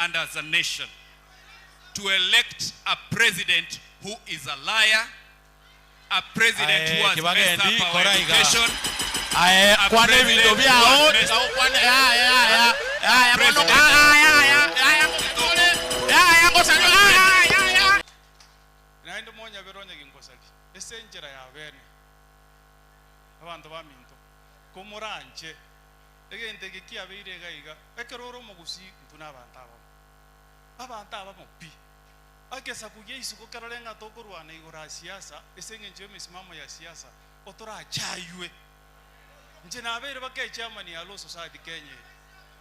and as a nation to elect a president who is a liar, a president who has messed up our education, a president who has akesa kuye isuko karolenga tokorwana igora siasa esenge nje misimamo ya siasa otora chaywe nje nabere bake chairman ya Law Society Kenya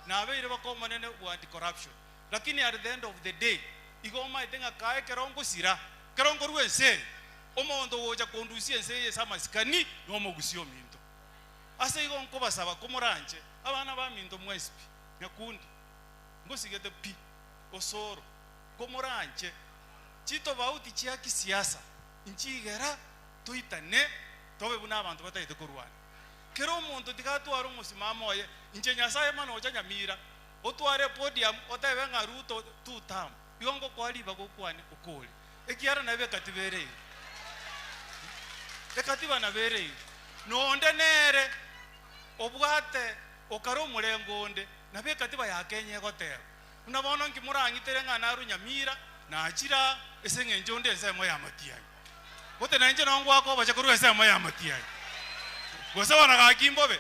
nabere bakoma nene anti corruption lakini at the end of the day igoma itenga kae kerongo sira kerongo ruense omondo woja kondusie nse sama sikani no mogusio minto ase igonko basaba komoranje abana ba minto mwespi nyakundi ngosigete pi Osoro komoranje chito bauti chia kisiasa inchigera tuitane tobe buna abantu batayite kurwana kero omuntu tikatwara umusimamo ye inche nyasaye mano ocha mira otware podium otabe ngaruto tutam biongo kwali bagokwane okole ekiara nabe katibere ekatiba nabere nonde nere obwate okaro mulengonde nabe katiba ya Kenya gotera unabona ngimurangitere ngana runyamira na achira esenge njonde nsemo ya matiai bote na nje nangwa ko bacha kuru nsemo ya matiai gosa na kakimbobe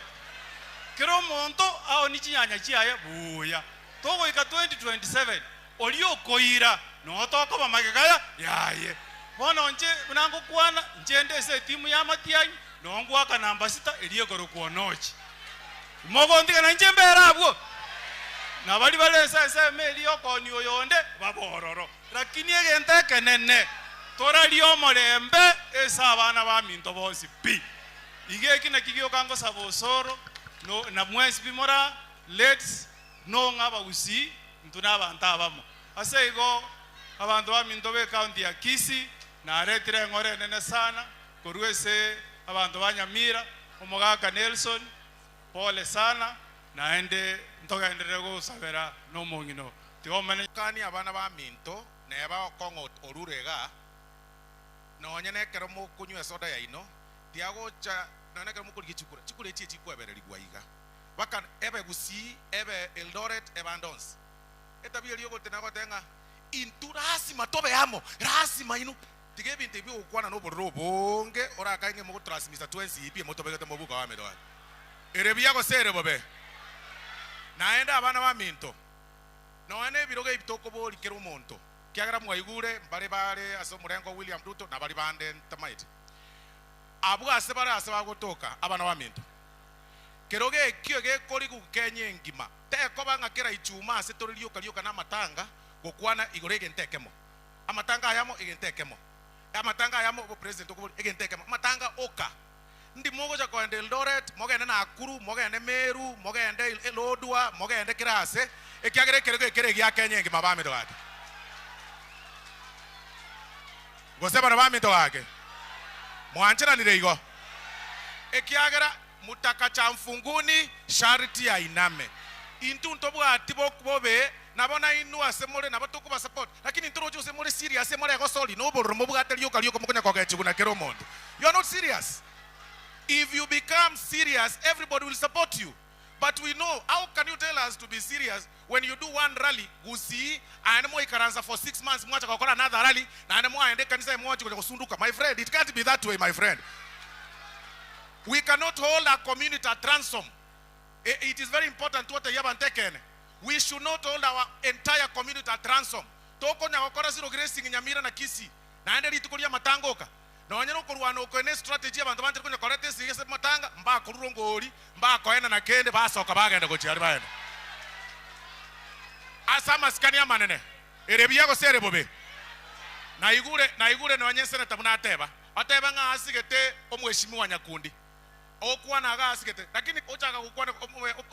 kero monto ao ni chinyanya chiaya buya togo ika 2027 olio koira no toko bamagegaya yaye bona nje unango kwana njende se timu ya matiai no ngwa ka namba 6 eliye koro kuonochi mogo ndika na nje mbera abwo na bali bale sasa meli yoko ni oyonde babororo lakini egente kenene tora liyo molembe esabana ba minto bosi pi igeki na kigyo kango sabo Osoro no na mwesi bimora let's no ngaba usi ntuna bantaba mo asego abantu ba minto be county ya Kisii na retire ngore nene sana koruese abantu banyamira omogaka Nelson pole sana naende ntoga enderego sabera no mongino tiomane kani abana ba minto neba Okongo orurega nonyene kero mu kunywa soda ya ino tiagocha none kero mu kuri chikure chichi kwebereri gwaiga baka ebe gusi ebe Eldoret ebandons etabiri yo gotena gotenga inturasi matobe amo rasi mainu tige binte bi okwana no borro bonge ora kainge mu transmitter 20 ipi motobe gote mu buka wa medo erebia go sere bobe naenda abana ba minto none biroge ibitoko boli kero monto kiagara mwaigure mbare bare aso murengo William Ruto na bari bande tamaiti abu asebara aseba gotoka abana ba minto keroge kiyoge koli ku Kenya ngima te ko banga kera ichuma asetoririo kalioka na matanga gokwana igorege ntekemo amatanga ayamo igentekemo amatanga ayamo go president ko igentekemo matanga oka ndi mogo ja kwende Eldoret mogende na Akuru mogende Meru mogende Lodwa mogende Kirase ekiagere kerege gya Kenya ngima ba medo wake goseba na ba medo wake mwanchira nireigo ekiagera mutaka cha mfunguni sharti ya iname intu ntobwa atibo kubobe nabona inu asemole nabatuko ba support lakini ntorojo semole serious semole go soli no borro mobwa atelio kalio komukonya kwa kachuguna kero mondo you are not serious. If you become serious, everybody will support you. But we know, how can you tell us to be serious when you do one rally, gusi, and mo ikaranza for 6 months, mwacha kwa another rally, na mo aende kanisa mwacha kwa kusunduka. My friend, it can't be that way, my friend. We cannot hold a community at ransom. It is very important what you have taken. We should not hold our entire community at ransom. Toko nya kwa zero grazing Nyamira na Kisii. Na ende litukulia matangoka. Na wanyero kurwana okone strategy abantu banje kunya korete sigese matanga mba kururongori mba koena na kende basoka bagenda gochari baenda asama skani ya manene erebia go sere bobe na igure na wanyese na tabuna ateba nga asigete omweshimi wa Nyakundi okwana aga asigete lakini ochaka kukwana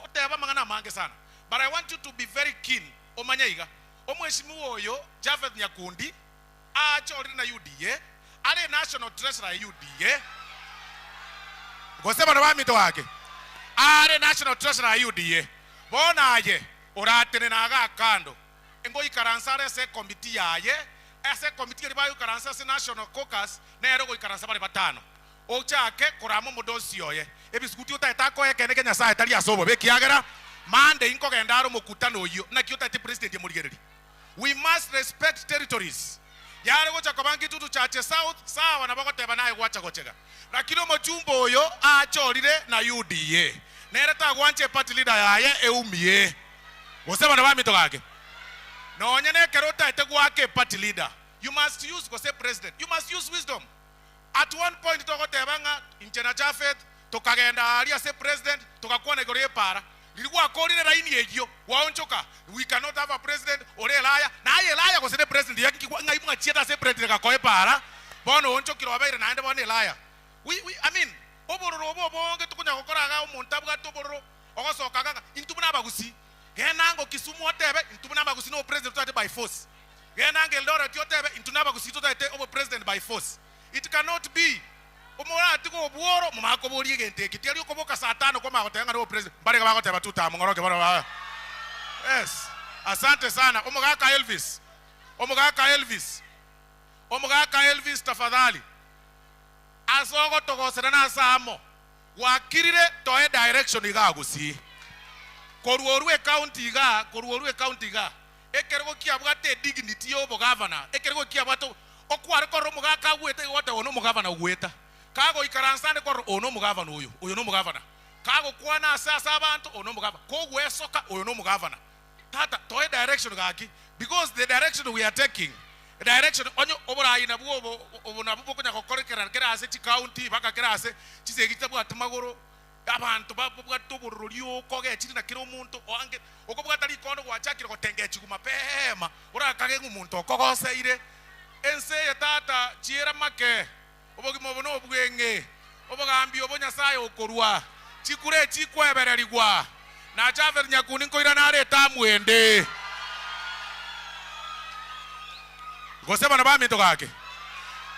oteba mangana mange sana. But I want you to be very keen omanyaiga omweshimi oyo Japheth Nyakundi achori na UDA ale national treasurer UDA goseba na mito wake ale national treasurer UDA bona aje oratene na aga kando engo ikaransare se committee yaye ese committee ri bayo karansa se national caucus na ero go ikaransa bari batano ochake kuramo mudosi ye ebiskuti ota ko ekene kenya sa etari asobo be kiagera mande inko gendaro mukutano yo na kiota ti president yemurigereri. We must respect territories. Yare gocha kobangi tutu chache south sawa na bako teba nae gwacha gochega lakini omojumbo oyo achorire na UDA nereta gwanche party leader yaye eumie gosema na bamito gake no nyene kerota etegwake party leader. You must use go say president, you must use wisdom. At one point to go tebanga inchena Japheth tokagenda aria say president tokakuwa na gore para lilikuwa kolire raini ejo waonchoka. We cannot have a president ore laya na aye laya go say president yaki ngaibu chieta say president ka koe para bono onchokiro wabaire naende bono laya. I mean obororo obonge tukunya gukora ga umuntabwa tobororo ogosoka ga intubuna abagusi genango Kisumu otebe intubuna abagusi no president to by force genango Eldoret otebe intubuna abagusi to over president by force. It cannot be. Omora tiko obuoro mumako bori gente kiteri okoboka saa 5 kwa magotenga no president bari ga bagoteba tutamu ngoroke baro. Yes, asante sana omogaka Elvis tafadhali asogo togosera na samo wakirire toe direction igagusi koruorwe county ga ekerego kiabwate dignity yo governor ekerego kiabwato okware ko romugaka gwete wote ono mugavana gweta kago ikaransane ko ono mugavana uyo no mugavana kago kwana sasa abantu ono mugavana ko gwesoka uyo no mugavana tata toe direction gaki because the direction we are taking direction onyo oburayi na buo obunabuko kunya kokorekera kerase chi county baka kerase chisegita bwatumagoro abantu babwatubururiyo koge chiri na kiro muntu oange okobwatari kondo gwachakira gotenge chiguma pema urakage ngumuntu okogoseire ense tata chiera make obogimo bono obwenge obogambi obonya sayo okorwa chikure chikwebererigwa na Japheth nyakuni nkoira na areta mwende gosema na bamito gake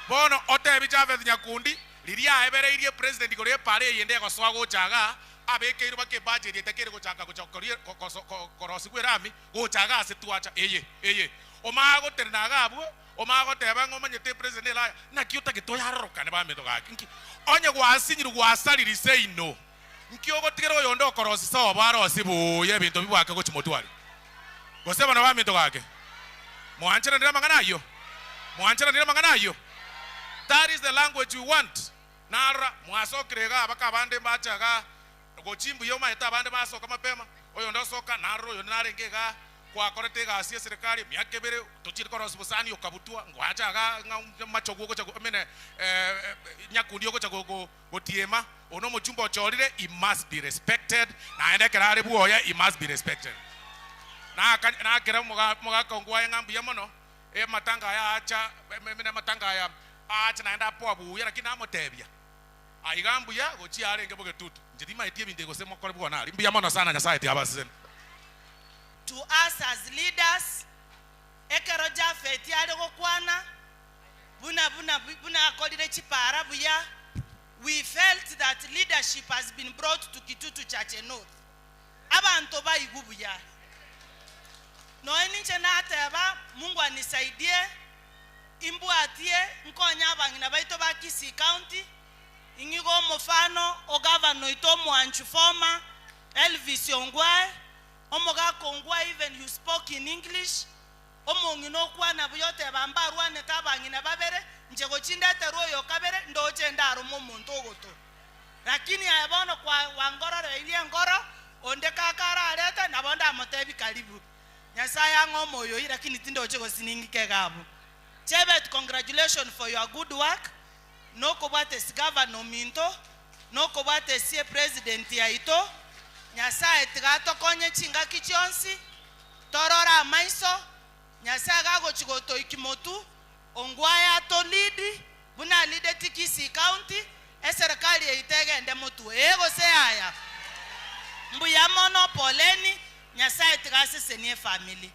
bono otebi Japheth nyakundi liria ebereirie president gore pare yende goswago chaga abekeiru bake budget yetekere gochanga gochokorie korosi gwerami gochaga asituacha eye omago ternaga abwo omago teba ngomanyete president la na kiuta gitoya roka ne bamito gake onye gwasinyiru gwasaliri seino nkiogo tigero yondo korosi so baro sibu ye bintu bibwake gochimotwali goseba na bamito gake mwanchana ndira mangana yo. That is the language we want. Nara mwaso krega baka bande bachaga gochimbu yo maeta bande baso kama pema oyo ndo soka naro yo narengega kwa koretega asie serikali myakebere tochiri korosi busani okabutua ngwachaga machogo ko chago mene nyakundi ko chago gotiema ono mochumba chorire. It must be respected na ende kerare buoya it must be respected na kera muga kongwa ngambu yamono matanga ya acha mene matanga ya acha naenda po abuya lakini amotebia aigambu ya gochi arenge boge tutu njidima etie binde go semo kore bwana limbi yamono sana nyasaye ti abasisen. To us as leaders ekero Japheth yale go kwana buna akolire chipara buya. We felt that leadership has been brought to Kitutu Church North abantu bayigubuya no eninche na ateba Mungu anisaidie imbuatie nkonya abangina baito ba Kisii County ingigo mofano o governor ito mwanchu former Elvis Ongwae omoga kongwa even you spoke in English omongino kwa na buyote bambarwa ne tabangina babere njego chinda teroyo kabere ndoche ndaro momuntu ogoto lakini ayabono kwa wangoro ile ngoro onde kakara aleta na bonda motebi karibu nyasaya ngomoyo lakini tindo chego siningi kegabu. Japheth, congratulations for your good work. No kobate governor minto, no kobate sie president ya ito. Nyasa etigato konye chinga kichonsi, torora maiso, nyasa gago chigoto ikimotu, ongwaya to lead, buna lead Kisii County, serikali itege ndemotu. Ego se haya. Mbuya mono poleni, nyasa etigase senye family.